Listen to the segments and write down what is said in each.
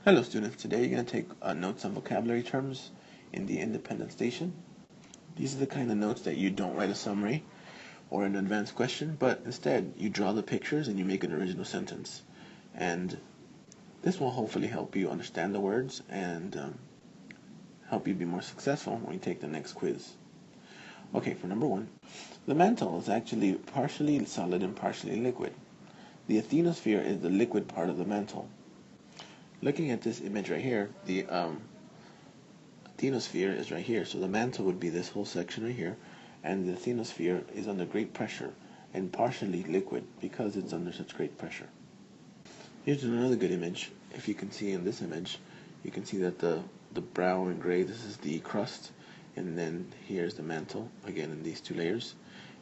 Hello students, today you're going to take notes on vocabulary terms in the independent station. These are the kind of notes that you don't write a summary or an advanced question, but instead you draw the pictures and you make an original sentence. And this will hopefully help you understand the words and help you be more successful when you take the next quiz. Okay, for number 1, the mantle is actually partially solid and partially liquid. The asthenosphere is the liquid part of the mantle. Looking at this image right here, the asthenosphere is right here, so the mantle would be this whole section right here, and the asthenosphere is under great pressure and partially liquid because it's under such great pressure. Here's another good image. If you can see in this image, you can see that the brown and gray, this is the crust, and then here's the mantle, again in these two layers,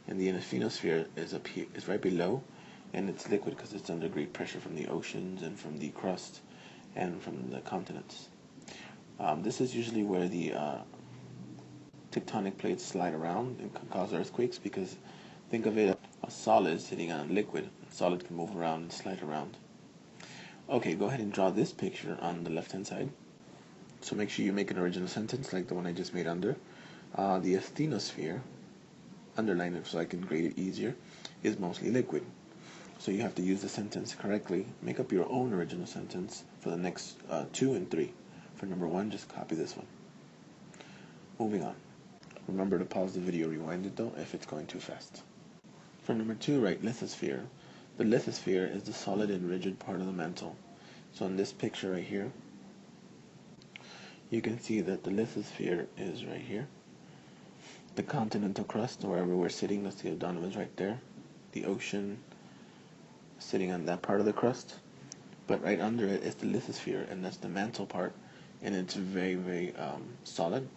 and the asthenosphere is up here, is right below, and it's liquid because it's under great pressure from the oceans and from the crust and from the continents. This is usually where the tectonic plates slide around and can cause earthquakes, because think of it as a solid sitting on a liquid. A solid can move around and slide around. Okay, go ahead and draw this picture on the left hand side. So make sure you make an original sentence like the one I just made under. The asthenosphere, underline it so I can grade it easier, is mostly liquid. So you have to use the sentence correctly. Make up your own original sentence for the next 2 and 3. For number 1, just copy this one. Moving on. Remember to pause the video, rewind it though if it's going too fast. For number 2, write lithosphere. The lithosphere is the solid and rigid part of the mantle. So in this picture right here, you can see that the lithosphere is right here. The continental crust, wherever we're sitting, let's see if Donovan's right there. The ocean sitting on that part of the crust, but right under it is the lithosphere, and that's the mantle part, and it's very, very solid,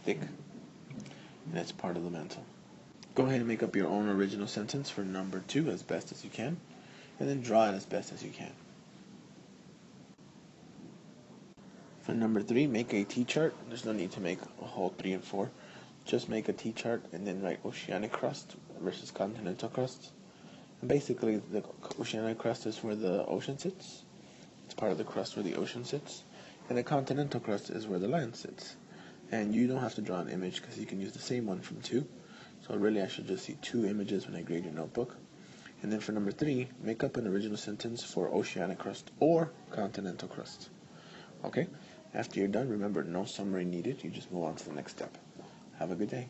thick, and it's part of the mantle. Go ahead and make up your own original sentence for number 2 as best as you can, and then draw it as best as you can. For number 3, make a T-chart. There's no need to make a whole 3 and 4. Just make a T-chart and then write oceanic crust versus continental crust. And basically, the oceanic crust is where the ocean sits. It's part of the crust where the ocean sits. And the continental crust is where the land sits. And you don't have to draw an image because you can use the same one from 2. So really I should just see 2 images when I grade your notebook. And then for number 3, make up an original sentence for oceanic crust or continental crust. Okay? After you're done, remember, no summary needed. You just move on to the next step. Have a good day.